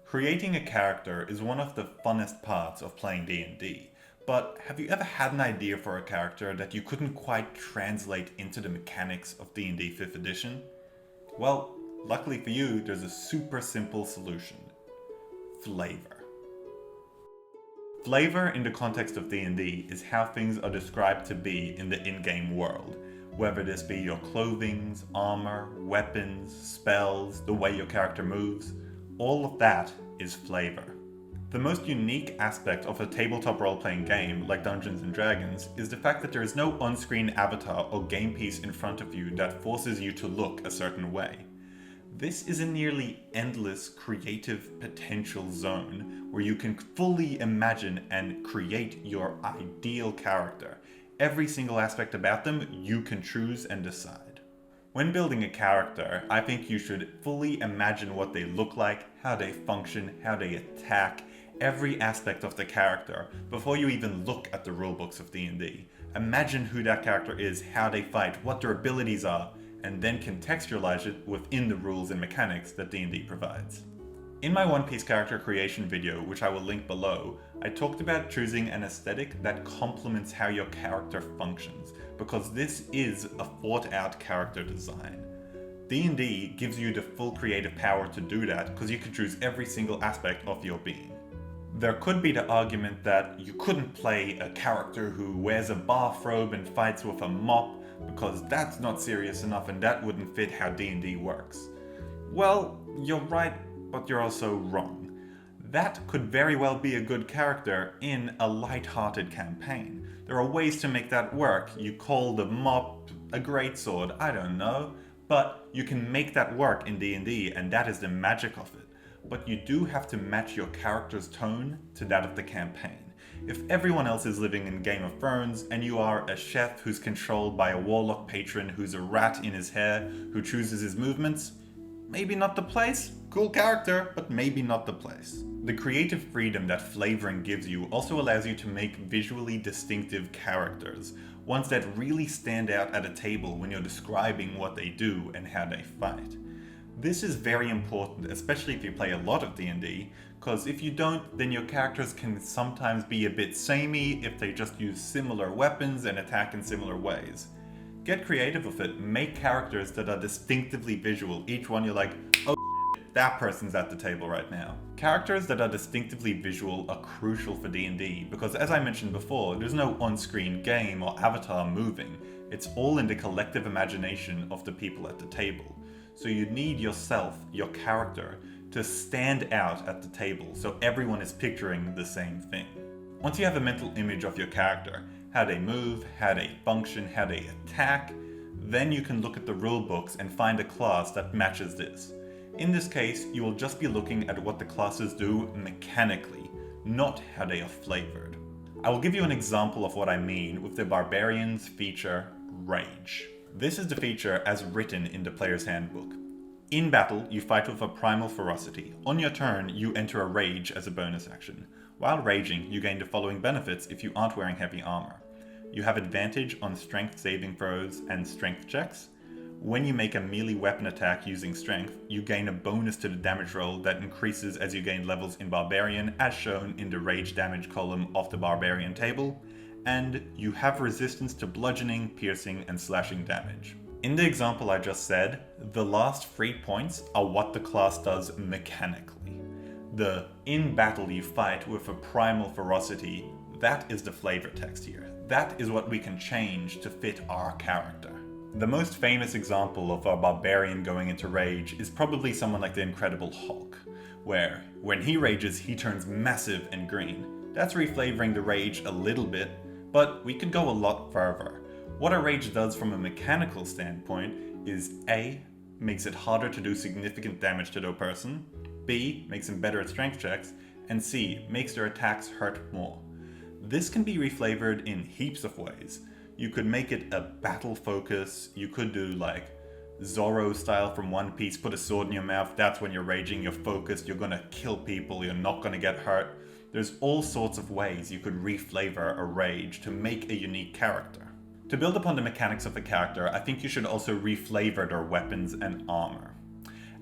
Creating a character is one of the funnest parts of playing D&D, but have you ever had an idea for a character that you couldn't quite translate into the mechanics of D&D 5th edition? Well, luckily for you, there's a super simple solution. Flavor. Flavor in the context of D&D is how things are described to be in the in-game world, whether this be your clothing, armor, weapons, spells, the way your character moves. All of that is flavor. The most unique aspect of a tabletop role-playing game like Dungeons & Dragons is the fact that there is no on-screen avatar or game piece in front of you that forces you to look a certain way. This is a nearly endless creative potential zone where you can fully imagine and create your ideal character. Every single aspect about them you can choose and decide. When building a character, I think you should fully imagine what they look like, how they function, how they attack, every aspect of the character before you even look at the rulebooks of D&D. Imagine who that character is, how they fight, what their abilities are, and then contextualize it within the rules and mechanics that D&D provides. In my One Piece character creation video, which I will link below, I talked about choosing an aesthetic that complements how your character functions, because this is a thought out character design. D&D gives you the full creative power to do that because you can choose every single aspect of your being. There could be the argument that you couldn't play a character who wears a bathrobe and fights with a mop because that's not serious enough and that wouldn't fit how D&D works. Well, you're right, but you're also wrong. That could very well be a good character in a light-hearted campaign. There are ways to make that work. You call the mop a greatsword, I don't know, but you can make that work in D&D and that is the magic of it. But you do have to match your character's tone to that of the campaign. If everyone else is living in Game of Thrones and you are a chef who's controlled by a warlock patron who's a rat in his hair who chooses his movements, maybe not the place. Cool character, but maybe not the place. The creative freedom that flavoring gives you also allows you to make visually distinctive characters, ones that really stand out at a table when you're describing what they do and how they fight. This is very important, especially if you play a lot of D&D, because if you don't, then your characters can sometimes be a bit samey if they just use similar weapons and attack in similar ways. Get creative with it, make characters that are distinctively visual, each one you're like, oh shit, that person's at the table right now. Characters that are distinctively visual are crucial for D&D, because as I mentioned before, there's no on-screen game or avatar moving, it's all in the collective imagination of the people at the table. So you need yourself, your character, to stand out at the table so everyone is picturing the same thing. Once you have a mental image of your character, how they move, how they function, how they attack, then you can look at the rulebooks and find a class that matches this. In this case, you will just be looking at what the classes do mechanically, not how they are flavored. I will give you an example of what I mean with the Barbarians feature Rage. This is the feature as written in the player's handbook. In battle, you fight with a primal ferocity. On your turn, you enter a rage as a bonus action. While raging, you gain the following benefits if you aren't wearing heavy armor. You have advantage on strength saving throws and strength checks. When you make a melee weapon attack using strength, you gain a bonus to the damage roll that increases as you gain levels in Barbarian, as shown in the rage damage column of the Barbarian table. And you have resistance to bludgeoning, piercing, and slashing damage. In the example I just said, the last 3 points are what the class does mechanically. The in battle you fight with a primal ferocity, that is the flavor text here. That is what we can change to fit our character. The most famous example of a barbarian going into rage is probably someone like the Incredible Hulk, where when he rages he turns massive and green. That's reflavoring the rage a little bit, but we could go a lot further. What a rage does from a mechanical standpoint is A, makes it harder to do significant damage to the person, B, makes them better at strength checks, and C, makes their attacks hurt more. This can be reflavored in heaps of ways. You could make it a battle focus, you could do like Zorro style from One Piece, put a sword in your mouth, that's when you're raging, you're focused, you're gonna kill people, you're not gonna get hurt. There's all sorts of ways you could reflavor a rage to make a unique character. To build upon the mechanics of a character, I think you should also reflavor their weapons and armor.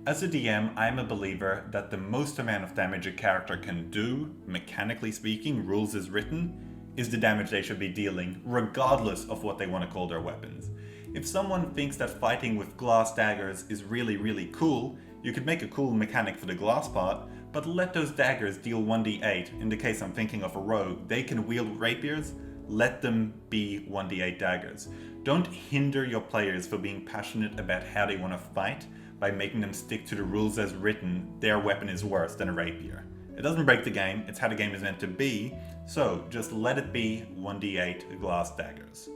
As a DM, I'm a believer that the most amount of damage a character can do, mechanically speaking, rules as written, is the damage they should be dealing, regardless of what they want to call their weapons. If someone thinks that fighting with glass daggers is really cool, you could make a cool mechanic for the glass part, but let those daggers deal 1d8. In the case I'm thinking of a rogue, they can wield rapiers, let them be 1d8 daggers. Don't hinder your players for being passionate about how they want to fight by making them stick to the rules as written. Their weapon is worse than a rapier. It doesn't break the game, it's how the game is meant to be, so just let it be 1d8 glass daggers.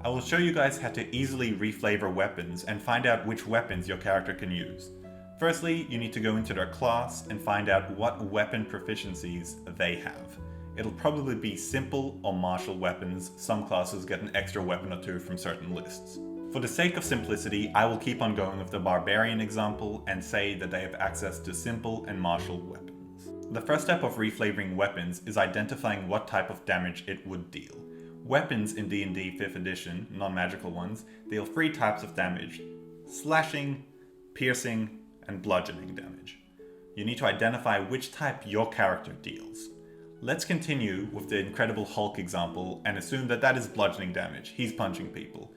I will show you guys how to easily reflavor weapons and find out which weapons your character can use. Firstly, you need to go into their class and find out what weapon proficiencies they have. It'll probably be simple or martial weapons. Some classes get an extra weapon or two from certain lists. For the sake of simplicity, I will keep on going with the barbarian example and say that they have access to simple and martial weapons. The first step of reflavoring weapons is identifying what type of damage it would deal. Weapons in D&D 5th edition, non-magical ones, deal 3 types of damage: slashing, piercing, and bludgeoning damage. You need to identify which type your character deals. Let's continue with the Incredible Hulk example and assume that that is bludgeoning damage. He's punching people.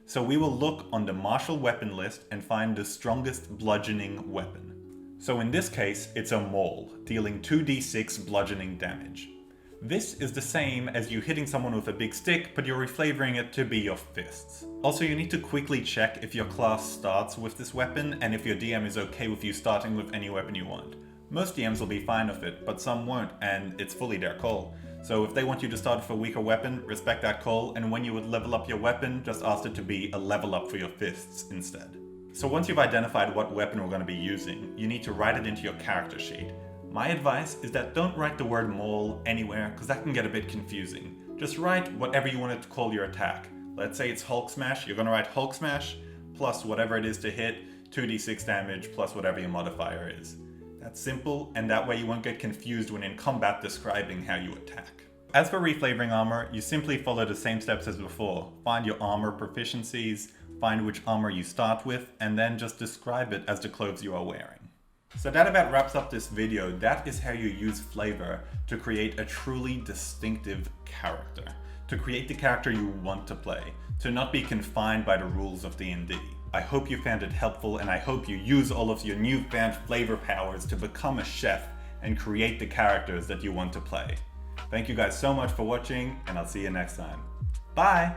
So we will look on the martial weapon list and find the strongest bludgeoning weapon. So in this case, it's a maul, dealing 2d6 bludgeoning damage. This is the same as you hitting someone with a big stick, but you're reflavoring it to be your fists. Also, you need to quickly check if your class starts with this weapon and if your DM is okay with you starting with any weapon you want. Most DMs will be fine with it, but some won't, and it's fully their call. So if they want you to start with a weaker weapon, respect that call, and when you would level up your weapon, just ask it to be a level up for your fists instead. So once you've identified what weapon we're going to be using, you need to write it into your character sheet. My advice is that don't write the word maul anywhere, because that can get a bit confusing. Just write whatever you want to call your attack. Let's say it's Hulk Smash, you're going to write Hulk Smash, plus whatever it is to hit, 2d6 damage, plus whatever your modifier is. That's simple, and that way you won't get confused when in combat describing how you attack. As for reflavoring armor, you simply follow the same steps as before. Find your armor proficiencies, find which armor you start with, and then just describe it as the clothes you are wearing. So that about wraps up this video. That is how you use flavor to create a truly distinctive character. To create the character you want to play. To not be confined by the rules of D&D. I hope you found it helpful, and I hope you use all of your newfound flavor powers to become a chef and create the characters that you want to play. Thank you guys so much for watching, and I'll see you next time. Bye!